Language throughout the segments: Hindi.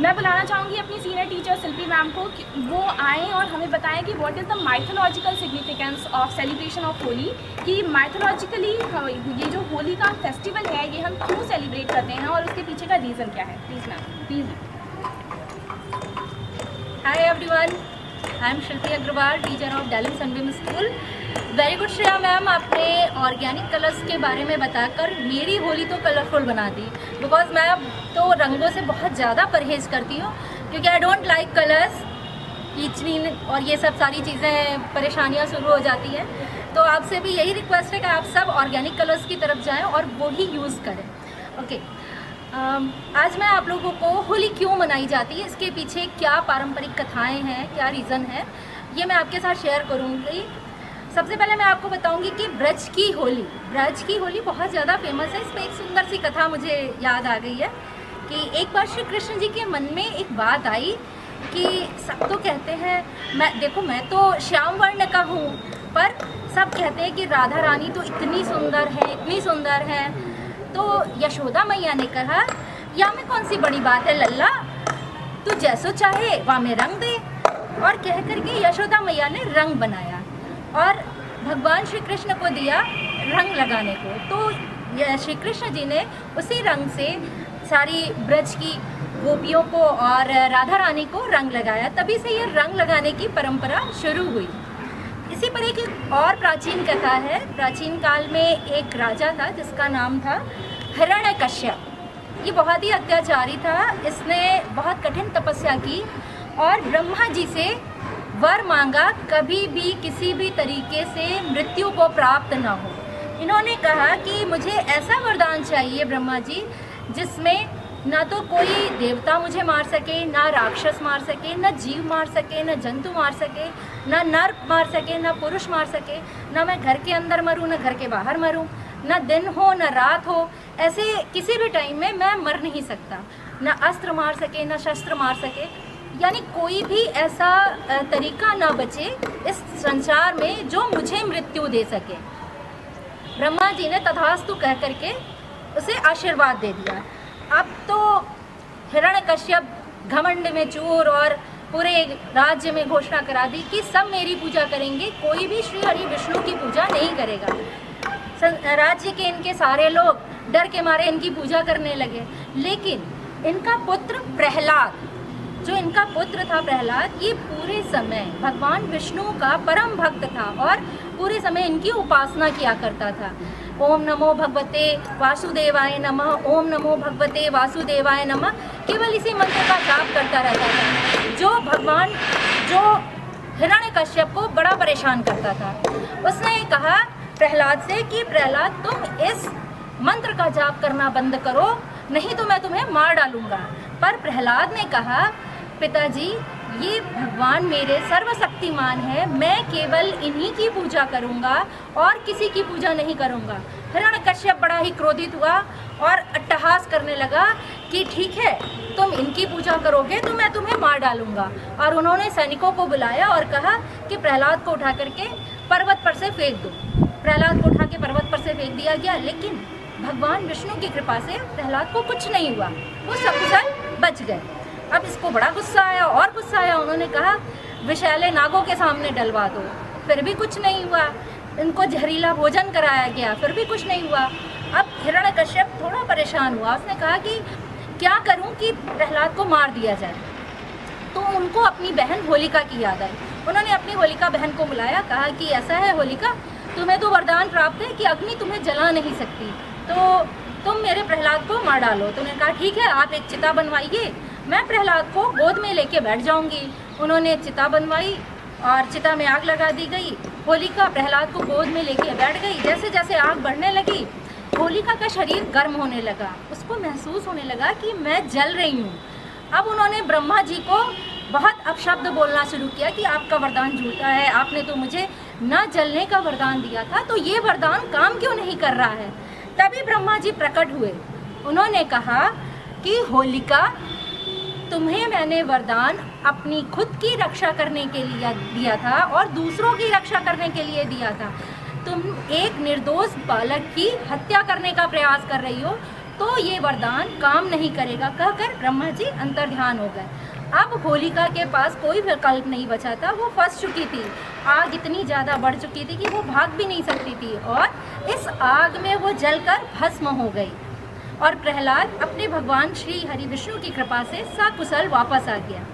मैं बुलाना चाहूँगी अपनी सीनियर टीचर शिल्पी मैम को कि वो आएँ और हमें बताएं कि what is the mythological significance of celebration of Holi, कि माइथोलॉजिकली ये जो होली का फेस्टिवल है ये हम क्यों सेलिब्रेट करते हैं और उसके पीछे का रीज़न क्या है। Please ma'am, please. Hi everyone, I am Shilpi Agarwal, teacher of Deling Sunbeam school. Very good Shreya ma'am, आपने ऑर्गेनिक कलर्स के बारे में बताकर मेरी होली तो कलरफुल बना दी। बिकॉज मैं तो रंगों से बहुत ज़्यादा परहेज़ करती हूँ क्योंकि आई डोंट लाइक कलर्स, कीचड़ीन और ये सब सारी चीज़ें परेशानियाँ शुरू हो जाती हैं। तो आपसे भी यही रिक्वेस्ट है कि आप सब ऑर्गेनिक कलर्स की तरफ जाएँ और वो ही यूज़ करें। ओके, आज मैं आप लोगों को होली क्यों मनाई जाती है, इसके पीछे क्या पारंपरिक कथाएं हैं, क्या रीज़न है, ये मैं आपके साथ शेयर करूँगी। सबसे पहले मैं आपको बताऊंगी कि ब्रज की होली बहुत ज़्यादा फेमस है। इसमें एक सुंदर सी कथा मुझे याद आ गई है कि एक बार श्री कृष्ण जी के मन में एक बात आई कि सब तो कहते हैं, मैं तो श्याम वर्ण का हूँ, पर सब कहते हैं कि राधा रानी तो इतनी सुंदर है। तो यशोदा मैया ने कहा, या में कौन सी बड़ी बात है लल्ला, तू जैसो चाहे वहाँ में रंग दे। और कह करके यशोदा मैया ने रंग बनाया और भगवान श्री कृष्ण को दिया रंग लगाने को। तो श्री कृष्ण जी ने उसी रंग से सारी ब्रज की गोपियों को और राधा रानी को रंग लगाया। तभी से ये रंग लगाने की परंपरा शुरू हुई। इसी पर एक और प्राचीन कथा है। प्राचीन काल में एक राजा था जिसका नाम था हिरण्यकश्यप। ये बहुत ही अत्याचारी था। इसने बहुत कठिन तपस्या की और ब्रह्मा जी से वर मांगा, कभी भी किसी भी तरीके से मृत्यु को प्राप्त न हो। इन्होंने कहा कि मुझे ऐसा वरदान चाहिए ब्रह्मा जी जिसमें ना तो कोई देवता मुझे मार सके, ना राक्षस मार सके, ना जीव मार सके, ना जंतु मार सके, ना नर मार सके, ना पुरुष मार सके, ना मैं घर के अंदर मरूं, ना घर के बाहर मरूं, ना दिन हो ना रात हो, ऐसे किसी भी टाइम में मैं मर नहीं सकता। ना अस्त्र मार सके, ना शस्त्र मार सके, यानी कोई भी ऐसा तरीका ना बचे इस संसार में जो मुझे मृत्यु दे सके। ब्रह्मा जी ने तथास्तु कह करके उसे आशीर्वाद दे दिया। अब तो हिरण्यकश्यप घमंड में चूर और पूरे राज्य में घोषणा करा दी कि सब मेरी पूजा करेंगे, कोई भी श्री हरि विष्णु की पूजा नहीं करेगा। राज्य के इनके सारे लोग डर के मारे इनकी पूजा करने लगे। लेकिन इनका पुत्र प्रहलाद, जो इनका पुत्र था प्रहलाद, ये पूरे समय भगवान विष्णु का परम भक्त था और पूरे समय इनकी उपासना किया करता था। ओम नमो भगवते वासुदेवाय नमः, ओम नमो भगवते वासुदेवाय नमः, केवल इसी मंत्र का जाप करता रहता था, जो हिरण्यकश्यप को बड़ा परेशान करता था। उसने कहा प्रहलाद से कि प्रहलाद, तुम इस मंत्र का जाप करना बंद करो, नहीं तो मैं तुम्हें मार डालूंगा। पर प्रहलाद ने कहा, पिताजी ये भगवान मेरे सर्वशक्तिमान है, मैं केवल इन्हीं की पूजा करूंगा और किसी की पूजा नहीं करूंगा। हिरण्यकश्यप बड़ा ही क्रोधित हुआ और अट्टहास करने लगा कि ठीक है, तुम इनकी पूजा करोगे तो मैं तुम्हें मार डालूंगा। और उन्होंने सैनिकों को बुलाया और कहा कि प्रहलाद को उठा करके पर्वत पर से फेंक दो। प्रहलाद को उठा के पर्वत पर से फेंक दिया गया, लेकिन भगवान विष्णु की कृपा से प्रहलाद को कुछ नहीं हुआ, वो सकुशल बच गए। अब इसको बड़ा गुस्सा आया और गुस्सा आया। उन्होंने कहा विषैले नागों के सामने डलवा दो, फिर भी कुछ नहीं हुआ। इनको जहरीला भोजन कराया गया, फिर भी कुछ नहीं हुआ। अब हिरण्यकश्यप थोड़ा परेशान हुआ। उसने कहा कि क्या करूं कि प्रहलाद को मार दिया जाए। तो उनको अपनी बहन होलिका की याद आई। उन्होंने अपनी होलिका बहन को बुलाया, कहा कि ऐसा है होलिका, तुम्हें तो वरदान प्राप्त है कि अग्नि तुम्हें जला नहीं सकती, तो तुम मेरे प्रहलाद को मार डालो। तो उन्होंने कहा ठीक है, आप एक चिता बनवाइए, मैं प्रहलाद को गोद में लेके बैठ जाऊंगी। उन्होंने चिता बनवाई और चिता में आग लगा दी गई। होलिका प्रहलाद को गोद में लेके बैठ गई। जैसे जैसे आग बढ़ने लगी, होलिका का शरीर गर्म होने लगा। उसको महसूस होने लगा कि मैं जल रही हूँ। अब उन्होंने ब्रह्मा जी को बहुत अपशब्द बोलना शुरू किया कि आपका वरदान झूठा है, आपने तो मुझे न जलने का वरदान दिया था, तो ये वरदान काम क्यों नहीं कर रहा है। तभी ब्रह्मा जी प्रकट हुए। उन्होंने कहा कि होलिका, तुम्हें मैंने वरदान अपनी खुद की रक्षा करने के लिए दिया था और दूसरों की रक्षा करने के लिए दिया था। तुम एक निर्दोष बालक की हत्या करने का प्रयास कर रही हो, तो ये वरदान काम नहीं करेगा कहकर ब्रह्मा जी अंतर्ध्यान हो गए। अब होलिका के पास कोई विकल्प नहीं बचा था, वो फंस चुकी थी। आग इतनी ज़्यादा बढ़ चुकी थी कि वो भाग भी नहीं सकती थी और इस आग में वो जलकर भस्म हो गई। और प्रहलाद अपने भगवान श्री हरि विष्णु की कृपा से सकुशल वापस आ गया।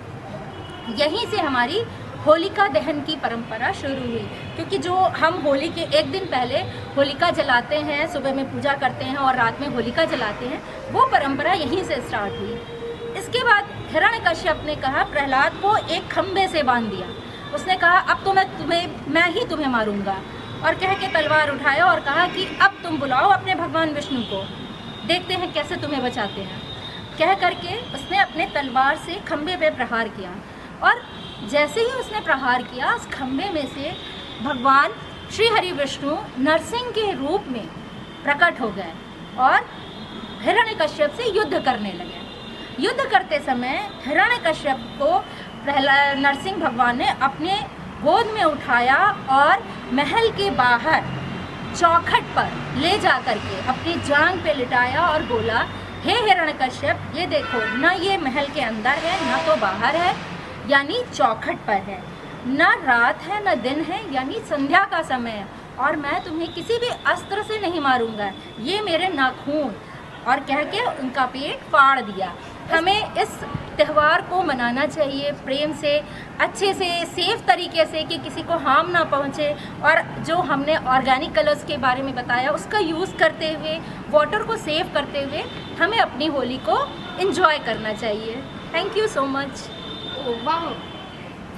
यहीं से हमारी होलिका दहन की परंपरा शुरू हुई, क्योंकि जो हम होली के एक दिन पहले होलिका जलाते हैं, सुबह में पूजा करते हैं और रात में होलिका जलाते हैं, वो परंपरा यहीं से स्टार्ट हुई। इसके बाद हिरण्यकश्यप ने कहा, प्रहलाद को एक खंबे से बांध दिया। उसने कहा अब तो मैं ही तुम्हें मारूंगा, और कह के तलवार उठाया और कहा कि अब तुम बुलाओ अपने भगवान विष्णु को, देखते हैं कैसे तुम्हें बचाते हैं। कह करके उसने अपने तलवार से खंबे पे प्रहार किया, और जैसे ही उसने प्रहार किया उस खंबे में से भगवान श्री हरि विष्णु नरसिंह के रूप में प्रकट हो गए और हिरण्यकश्यप से युद्ध करने लगे। युद्ध करते समय हिरण्यकश्यप को नरसिंह भगवान ने अपने गोद में उठाया और महल के बाहर चौखट पर ले जा करके अपनी जांघ पे लिटाया और बोला, हे हिरण्यकश्यप, ये देखो, ना ये महल के अंदर है ना तो बाहर है, यानी चौखट पर है, ना रात है ना दिन है, यानी संध्या का समय है, और मैं तुम्हें किसी भी अस्त्र से नहीं मारूंगा, ये मेरे नाखून, और कह के उनका पेट फाड़ दिया। हमें इस त्यौहार को मनाना चाहिए प्रेम से, अच्छे से, सेफ तरीके से, कि किसी को हार्म ना पहुँचे, और जो हमने ऑर्गेनिक कलर्स के बारे में बताया उसका यूज़ करते हुए, वाटर को सेव करते हुए हमें अपनी होली को एंजॉय करना चाहिए। Thank you so much. वाह,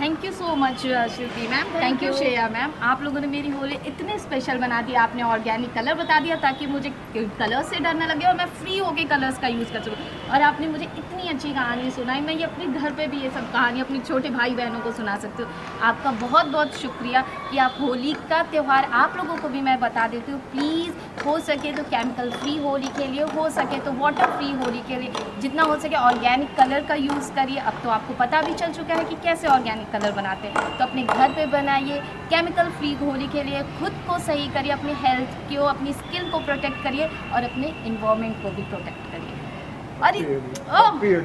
thank you so much Shruti ma'am, thank you Shreya ma'am. आप लोगों ने मेरी होली इतने स्पेशल बना दी, आपने ऑर्गेनिक कलर बता दिया ताकि मुझे कलर्स से डर ना लगे और मैं फ्री होके कलर्स का यूज़ कर सकूँ, और आपने मुझे इतनी अच्छी कहानी सुनाई। मैं ये अपने घर पे भी ये सब कहानी अपनी छोटे भाई बहनों को सुना सकती हूँ। आपका बहुत बहुत शुक्रिया कि आप होली का त्यौहार आप लोगों को भी मैं बता देती हूँ। प्लीज़ हो सके तो केमिकल फ्री होली के लिए, हो सके तो वाटर फ्री होली के लिए, जितना हो सके ऑर्गेनिक कलर का यूज़ करिए। अब तो आपको पता भी चल चुका है कि कैसे ऑर्गेनिक कलर बनाते हैं, तो अपने घर पे बनाइए केमिकल फ्री होली के लिए। खुद को सही करिए, अपनी हेल्थ को, अपनी स्किन को प्रोटेक्ट करिए और अपने इन्वायरमेंट को भी प्रोटेक्ट करिए। और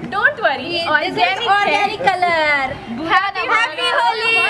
don't worry, organic colour. Happy Holi.